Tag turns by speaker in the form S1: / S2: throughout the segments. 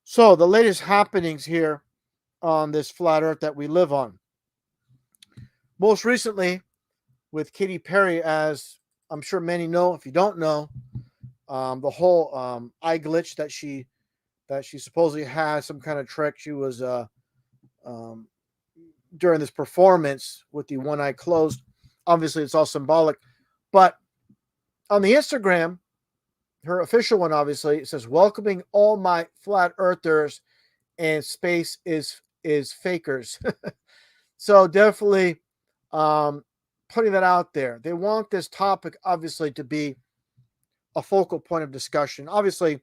S1: So the latest happenings here on this flat Earth that we live on. Most recently, with Katy Perry, as I'm sure many know. If you don't know, the whole eye glitch that she supposedly had, some kind of trick. She was um, during this performance with the one eye closed. Obviously, it's all symbolic, but on the Instagram, her official one, obviously, it says welcoming all my flat earthers and space is fakers. So definitely um, putting that out there. They want this topic obviously to be a focal point of discussion. Obviously,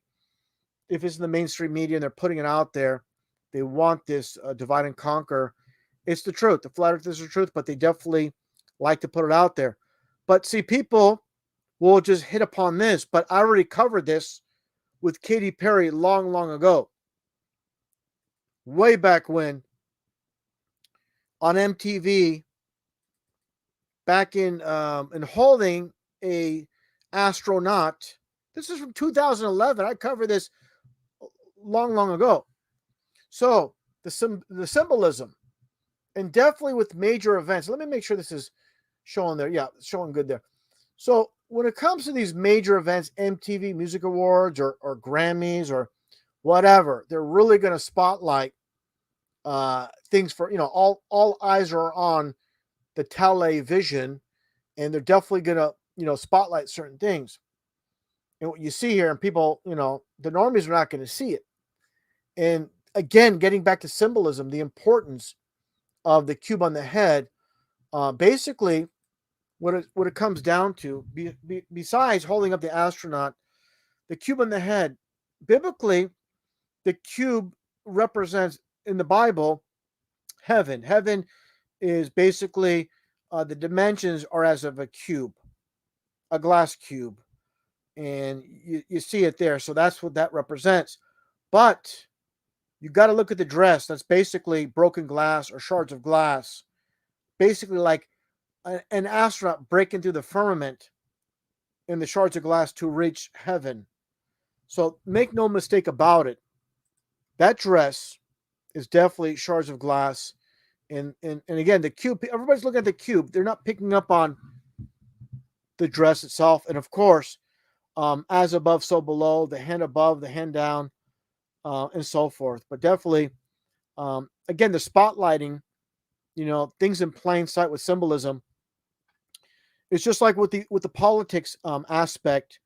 S1: if it's in the mainstream media and they're putting it out there, they want this divide and conquer. It's the truth. The flat earth is the truth, but they definitely like to put it out there. But see, people will just hit upon this, but I already covered this with Katy Perry long, long ago, way back when on MTV, back in holding a astronaut. This is from 2011. I covered this long, long ago. So the symbolism, and definitely with major events. Let me make sure this is showing there. Yeah, it's showing good there. So when it comes to these major events, MTV Music Awards or Grammys or whatever, they're really going to spotlight things for all eyes are on the television, and they're definitely going to spotlight certain things. And what you see here, and people, the normies are not going to see it. And again, getting back to symbolism, the importance of the cube on the head, basically, what it comes down to, besides holding up the astronaut, the cube on the head, biblically, the cube represents in the Bible heaven. Heaven is basically the dimensions are as of a cube, a glass cube, and you see it there. So that's what that represents. But you got to look at the dress. That's basically broken glass or shards of glass, basically like an astronaut breaking through the firmament in the shards of glass to reach heaven. So make no mistake about it. That dress is definitely shards of glass. And again, the cube, everybody's looking at the cube. They're not picking up on the dress itself. And of course, as above, so below, the hand above, the hand down, and so forth. But definitely, again, the spotlighting, things in plain sight with symbolism. It's just like with the politics aspect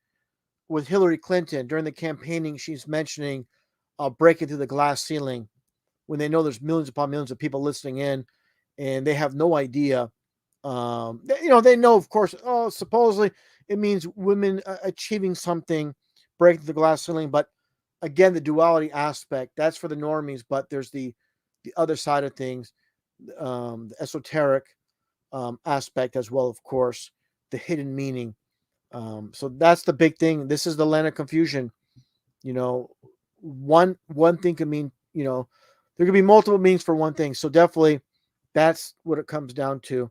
S1: with Hillary Clinton during the campaigning. She's mentioning breaking through the glass ceiling when they know there's millions upon millions of people listening in, and they have no idea. They know, of course. Oh, supposedly it means women achieving something, breaking the glass ceiling. But again, the duality aspect, that's for the normies. But there's the other side of things, the esoteric aspect as well, of course, the hidden meaning. So that's the big thing. This is the land of confusion. You know, one thing can mean, there could be multiple meanings for one thing. So definitely, that's what it comes down to.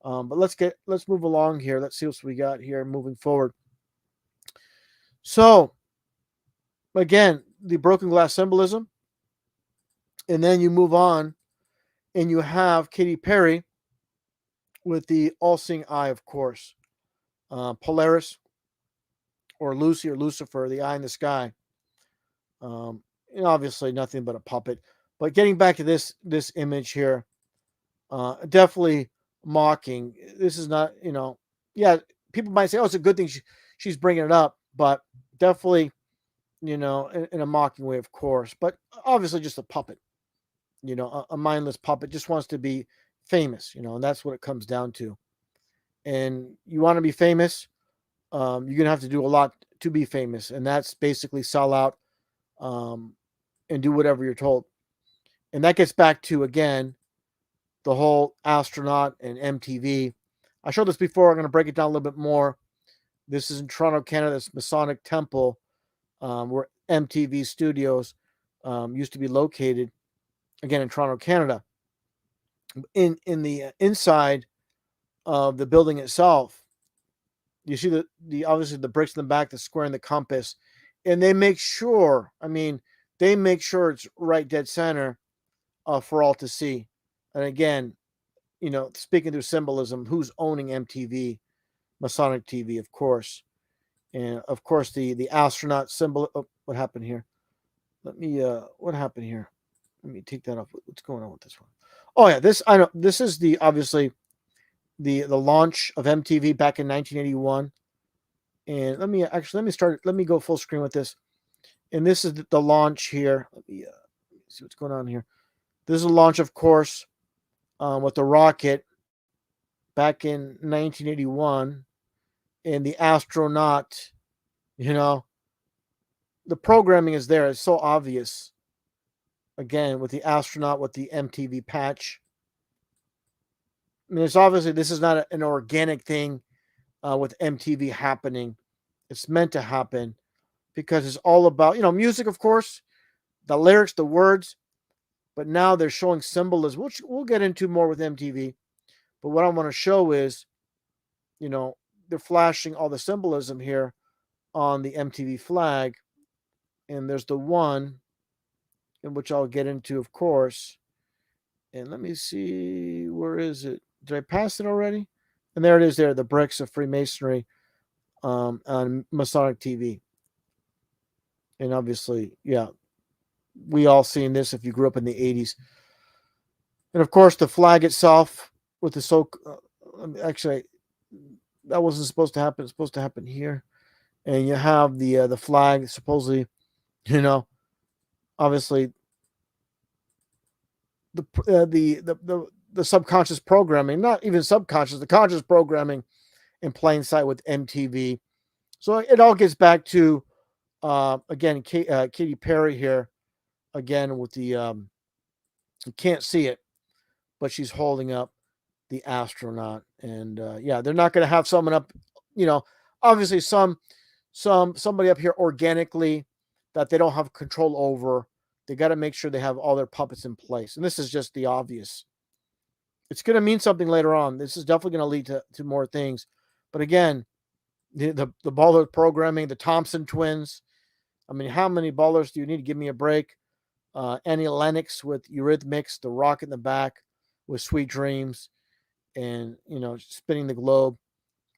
S1: But let's move along here. Let's see what we got here moving forward. So again, the broken glass symbolism, and then you move on, and you have Katy Perry with the all-seeing eye, of course, Polaris or Lucy or Lucifer, the eye in the sky. And obviously nothing but a puppet. But getting back to this image here, definitely mocking. This is not, yeah, people might say, oh, it's a good thing she's bringing it up, but definitely, in a mocking way, of course. But obviously just a puppet, a mindless puppet just wants to be famous, and that's what it comes down to. And you want to be famous, you're going to have to do a lot to be famous. And that's basically sell out um, and do whatever you're told. And that gets back to, again, the whole astronaut and MTV. I showed this before. I'm going to break it down a little bit more. This is in Toronto, Canada. This Masonic Temple, where MTV Studios used to be located. Again, in Toronto, Canada. In the inside of the building itself, you see the obviously the bricks in the back, the square and the compass, and they make sure. I mean, they make sure it's right dead center for all to see. And again, speaking through symbolism, who's owning MTV? Masonic TV, of course. And of course, the astronaut symbol. Oh, what happened here? What happened here? Let me take that off. What's going on with this one? Oh yeah, I know. This is obviously the launch of MTV back in 1981. And let me start. Let me go full screen with this. And this is the launch here. Let me see what's going on here. This is a launch, of course, with the rocket back in 1981, and the astronaut. You know, the programming is there. It's so obvious. Again, with the astronaut with the MTV patch. I mean, it's obviously this is not an organic thing with MTV happening. It's meant to happen because it's all about music, of course, the lyrics, the words, but now they're showing symbolism, which we'll get into more with MTV. But what I want to show is, they're flashing all the symbolism here on the MTV flag, and there's the one in which I'll get into, of course. And let me see, where is it? Did I pass it already? And there it is there, the bricks of Freemasonry on Masonic TV. And obviously, yeah, we all seen this if you grew up in the 80s. And of course, the flag itself with the actually, that wasn't supposed to happen. It's supposed to happen here. And you have the flag supposedly, obviously the subconscious programming, not even subconscious, the conscious programming in plain sight with MTV. So it all gets back to again Katy Perry here again with the you can't see it, but she's holding up the astronaut, and yeah, they're not going to have someone up, obviously somebody up here organically that they don't have control over. They got to make sure they have all their puppets in place, and this is just the obvious. It's going to mean something later on. This is definitely going to lead to more things, but again, the baller programming, the Thompson twins. I mean, how many ballers do you need to give me a break? Annie Lennox with Eurythmics, the rock in the back with Sweet Dreams, and spinning the globe.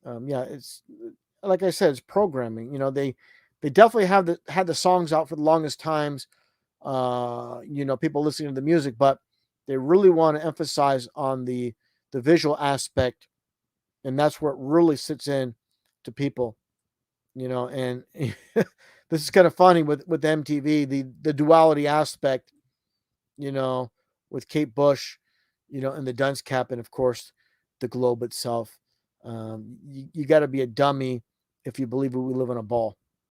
S1: Yeah, it's like I said, it's programming. They definitely had the songs out for the longest times. People listening to the music, but they really want to emphasize on the visual aspect, and that's where it really sits in to people. And this is kind of funny with MTV, the duality aspect, with Kate Bush, and the dunce cap, and of course the globe itself. You got to be a dummy if you believe we live in a ball.